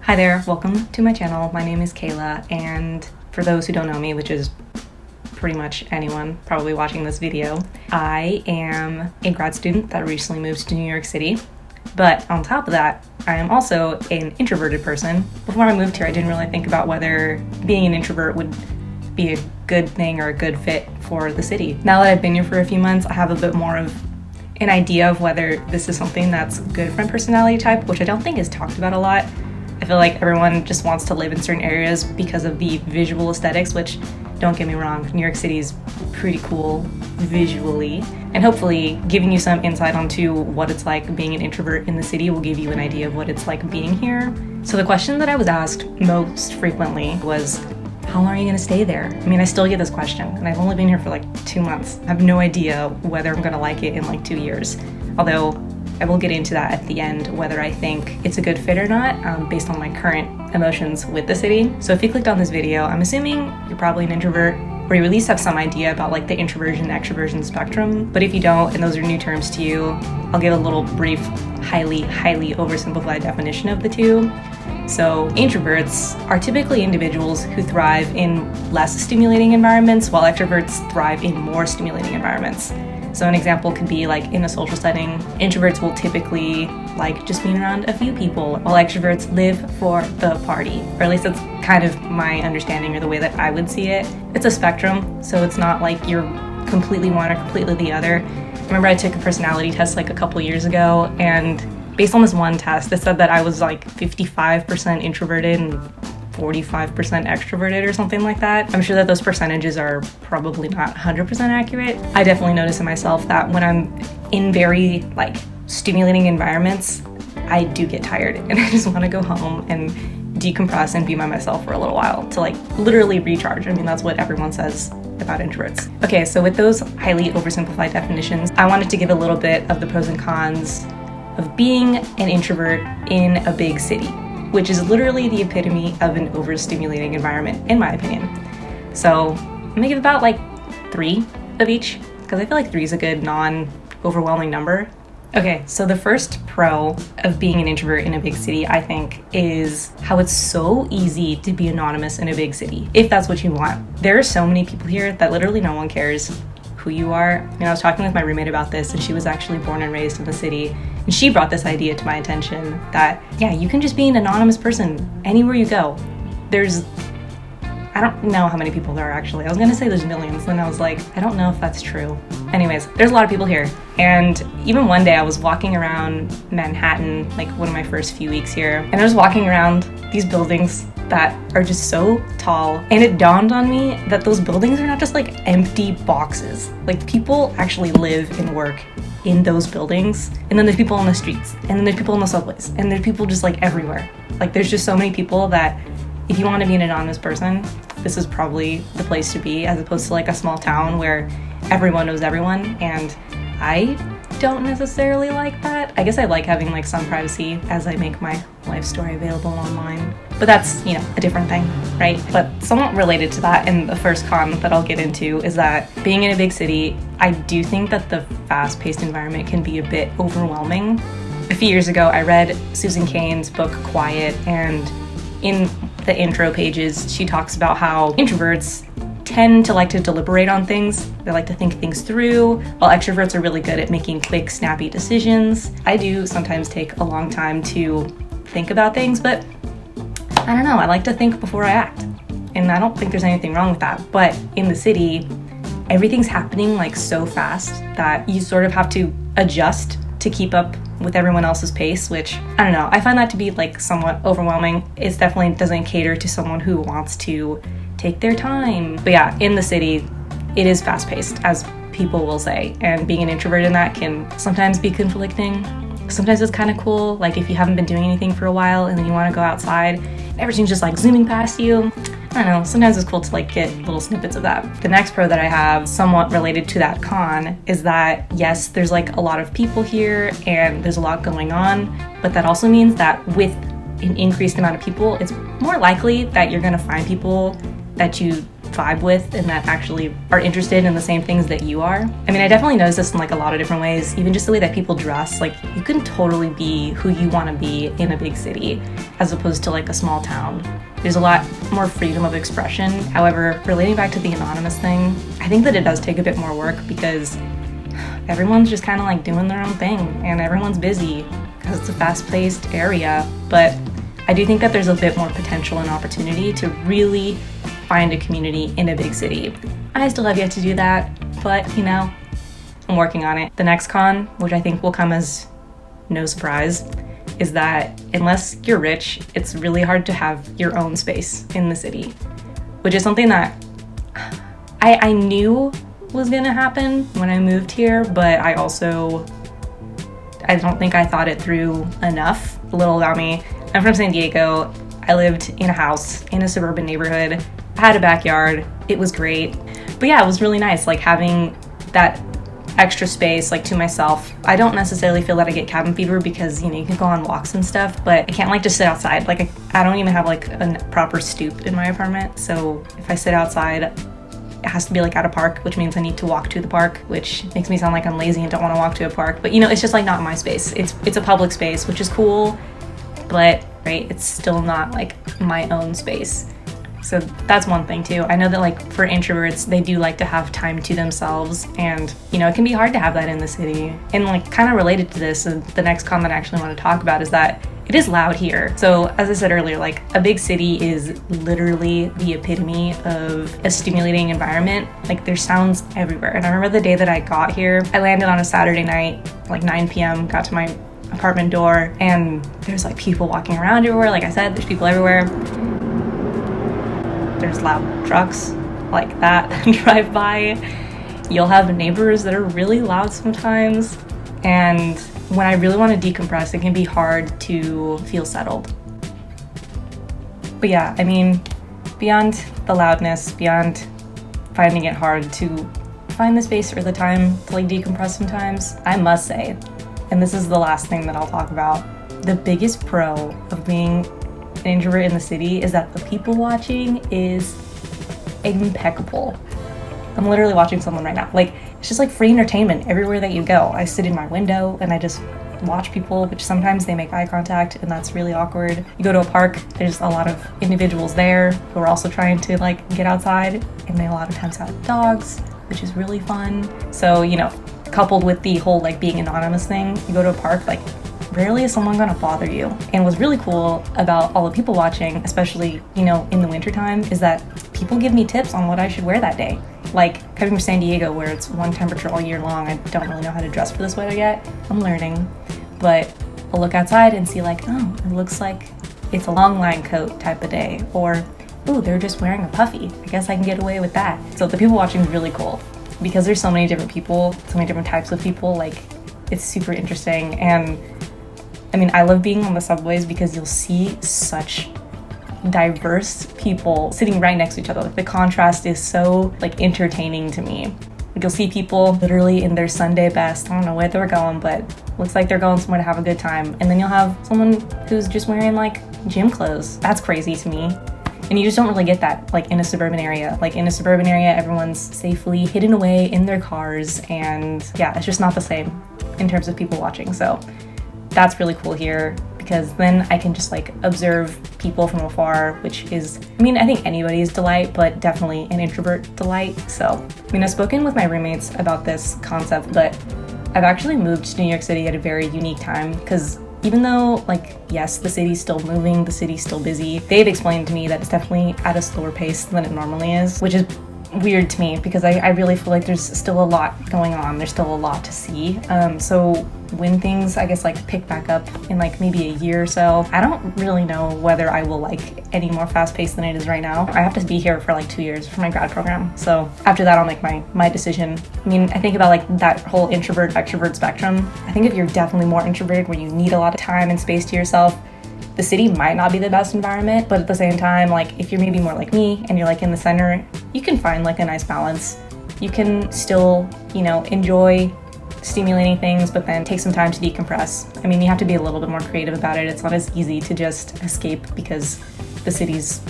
Hi there, welcome to my channel. My name is Kayla, and for those who don't know me, which is pretty much anyone probably watching this video, I am a grad student that recently moved to New York City. But on top of that, I am also an introverted person. Before I moved here, I didn't really think about whether being an introvert would be a good thing or a good fit for the city. Now that I've been here for a few months, I have a bit more of an idea of whether this is something that's good for my personality type, which I don't think is talked about a lot. I feel like everyone just wants to live in certain areas because of the visual aesthetics, which, don't get me wrong, New York City is pretty cool visually. And hopefully giving you some insight onto what it's like being an introvert in the city will give you an idea of what it's like being here. So the question that I was asked most frequently was, how long are you gonna stay there? I mean, I still get this question, and I've only been here for like 2 months. I have no idea whether I'm gonna like it in like 2 years. Although I will get into that at the end, whether I think it's a good fit or not, based on my current emotions with the city. So if you clicked on this video, I'm assuming you're probably an introvert, or you at least have some idea about like the introversion, extroversion spectrum. But if you don't, and those are new terms to you, I'll give a little brief, highly oversimplified definition of the two. So introverts are typically individuals who thrive in less stimulating environments, while extroverts thrive in more stimulating environments. So an example could be like in a social setting, introverts will typically like just being around a few people, while extroverts live for the party. Or at least that's kind of my understanding, or the way that I would see it. It's a spectrum, so it's not like you're completely one or completely the other. I remember I took a personality test like a couple years ago, and based on this one test, it said that I was like 55% introverted and 45% extroverted or something like that. I'm sure that those percentages are probably not 100% accurate. I definitely notice in myself that when I'm in very like stimulating environments, I do get tired and I just want to go home and decompress and be by myself for a little while to like literally recharge. I mean, that's what everyone says about introverts. Okay, so with those highly oversimplified definitions, I wanted to give a little bit of the pros and cons of being an introvert in a big city, which is literally the epitome of an overstimulating environment, in my opinion. So I'm gonna give about like 3 of each, because I feel like 3 is a good non-overwhelming number. Okay, so the first pro of being an introvert in a big city, I think, is how it's so easy to be anonymous in a big city, if that's what you want. There are so many people here that literally no one cares who you are. I mean, I was talking with my roommate about this, and she was actually born and raised in the city, and she brought this idea to my attention that, yeah, you can just be an anonymous person anywhere you go. I don't know how many people there are actually. I was gonna say there's millions, then I was like, I don't know if that's true. Anyways, there's a lot of people here. And even one day I was walking around Manhattan, like one of my first few weeks here, and I was walking around these buildings that are just so tall, and it dawned on me that those buildings are not just like empty boxes. Like, people actually live and work in those buildings, and then there's people on the streets, and then there's people on the subways, and there's people just like everywhere. Like, there's just so many people that if you want to be an anonymous person, this is probably the place to be, as opposed to like a small town where everyone knows everyone. And I don't necessarily like that. I guess I like having like some privacy as I make my life story available online. But that's, you know, a different thing, right? But somewhat related to that, and the first con that I'll get into, is that being in a big city, I do think that the fast-paced environment can be a bit overwhelming. A few years ago, I read Susan Cain's book, Quiet, and in the intro pages, she talks about how introverts tend to like to deliberate on things. They like to think things through, while extroverts are really good at making quick, snappy decisions. I do sometimes take a long time to think about things, but I don't know, I like to think before I act. And I don't think there's anything wrong with that. But in the city, everything's happening like so fast that you sort of have to adjust to keep up with everyone else's pace, which, I don't know, I find that to be like somewhat overwhelming. It definitely doesn't cater to someone who wants to take their time. But yeah, in the city, it is fast-paced, as people will say, and being an introvert in that can sometimes be conflicting. Sometimes it's kind of cool, like if you haven't been doing anything for a while and then you want to go outside, everything's just like zooming past you. I don't know, sometimes it's cool to like get little snippets of that. The next pro that I have, somewhat related to that con, is that yes, there's like a lot of people here and there's a lot going on, but that also means that with an increased amount of people, it's more likely that you're gonna find people that you vibe with and that actually are interested in the same things that you are. I mean, I definitely noticed this in like a lot of different ways, even just the way that people dress. Like, you can totally be who you want to be in a big city as opposed to like a small town. There's a lot more freedom of expression. However, relating back to the anonymous thing, I think that it does take a bit more work because everyone's just kind of like doing their own thing and everyone's busy because it's a fast-paced area. But I do think that there's a bit more potential and opportunity to really find a community in a big city. I still have yet to do that, but you know, I'm working on it. The next con, which I think will come as no surprise, is that unless you're rich, it's really hard to have your own space in the city, which is something that I knew was gonna happen when I moved here, but I don't think I thought it through enough. A little about me. I'm from San Diego. I lived in a house in a suburban neighborhood. I had a backyard. It was great. But yeah, it was really nice, like having that extra space like to myself. I don't necessarily feel that I get cabin fever because, you know, you can go on walks and stuff, but I can't like just sit outside. Like I don't even have like a proper stoop in my apartment. So if I sit outside, it has to be like at a park, which means I need to walk to the park, which makes me sound like I'm lazy and don't want to walk to a park. But you know, it's just like not my space. It's a public space, which is cool, but right, it's still not like my own space. So that's one thing too. I know that like for introverts, they do like to have time to themselves, and you know, it can be hard to have that in the city. And like kind of related to this, the next con that I actually want to talk about is that it is loud here. So as I said earlier, like a big city is literally the epitome of a stimulating environment. Like there's sounds everywhere. And I remember the day that I got here, I landed on a Saturday night, like 9 p.m., got to my apartment door, and there's like people walking around everywhere. Like I said, there's people everywhere. There's loud trucks like that drive by. You'll have neighbors that are really loud sometimes. And when I really want to decompress, it can be hard to feel settled. But yeah, I mean, beyond the loudness, beyond finding it hard to find the space or the time to like decompress sometimes, I must say, and this is the last thing that I'll talk about, the biggest pro of being an introvert in the city is that the people watching is impeccable. I'm literally watching someone right now. Like, it's just like free entertainment everywhere that you go. I sit in my window and I just watch people, which sometimes they make eye contact and that's really awkward. You go to a park, there's a lot of individuals there who are also trying to like get outside, and they a lot of times have dogs, which is really fun. So, you know, coupled with the whole like being anonymous thing, you go to a park, like rarely is someone gonna bother you. And what's really cool about all the people watching, especially, you know, in the wintertime, is that people give me tips on what I should wear that day. Like, coming from San Diego where it's one temperature all year long, I don't really know how to dress for this weather yet. I'm learning. But I'll look outside and see like, oh, it looks like it's a long line coat type of day. Or, ooh, they're just wearing a puffy. I guess I can get away with that. So the people watching is really cool. Because there's so many different people, so many different types of people, like, it's super interesting. And I mean, I love being on the subways because you'll see such diverse people sitting right next to each other. Like, the contrast is so like entertaining to me. Like, you'll see people literally in their Sunday best. I don't know where they're going, but looks like they're going somewhere to have a good time. And then you'll have someone who's just wearing like gym clothes. That's crazy to me. And you just don't really get that like in a suburban area. Like in a suburban area, everyone's safely hidden away in their cars, and yeah, it's just not the same in terms of people watching. So that's really cool here, because then I can just like observe people from afar, which is, I mean, I think anybody's delight, but definitely an introvert delight. So, I mean, I've spoken with my roommates about this concept, but I've actually moved to New York City at a very unique time, because even though, like, yes, the city's still moving, the city's still busy, they've explained to me that it's definitely at a slower pace than it normally is, which is weird to me because I really feel like there's still a lot going on. There's still a lot to see. So when things, I guess, like pick back up in like maybe a year or so, I don't really know whether I will like any more fast paced than it is right now. I have to be here for like 2 years for my grad program. So after that, I'll make my decision. I mean, I think about like that whole introvert extrovert spectrum. I think if you're definitely more introverted, where you need a lot of time and space to yourself, the city might not be the best environment, but at the same time, like if you're maybe more like me and you're like in the center, you can find like a nice balance. You can still, you know, enjoy stimulating things, but then take some time to decompress. I mean, you have to be a little bit more creative about it. It's not as easy to just escape because the city's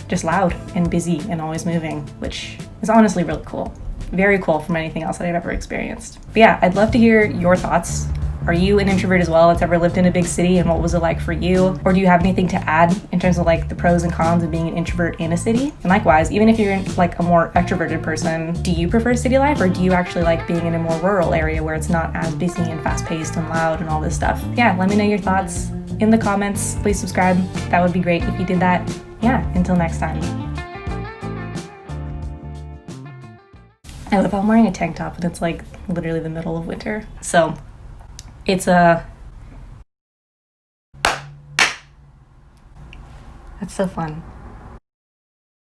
just loud and busy and always moving, which is honestly really cool. Very cool from anything else that I've ever experienced. But yeah, I'd love to hear your thoughts. Are you an introvert as well that's ever lived in a big city, and what was it like for you? Or do you have anything to add in terms of like the pros and cons of being an introvert in a city? And likewise, even if you're like a more extroverted person, do you prefer city life, or do you actually like being in a more rural area where it's not as busy and fast-paced and loud and all this stuff? Yeah, let me know your thoughts in the comments. Please subscribe. That would be great if you did that. Yeah, until next time. I love how I'm wearing a tank top and it's like literally the middle of winter. So it's that's so fun.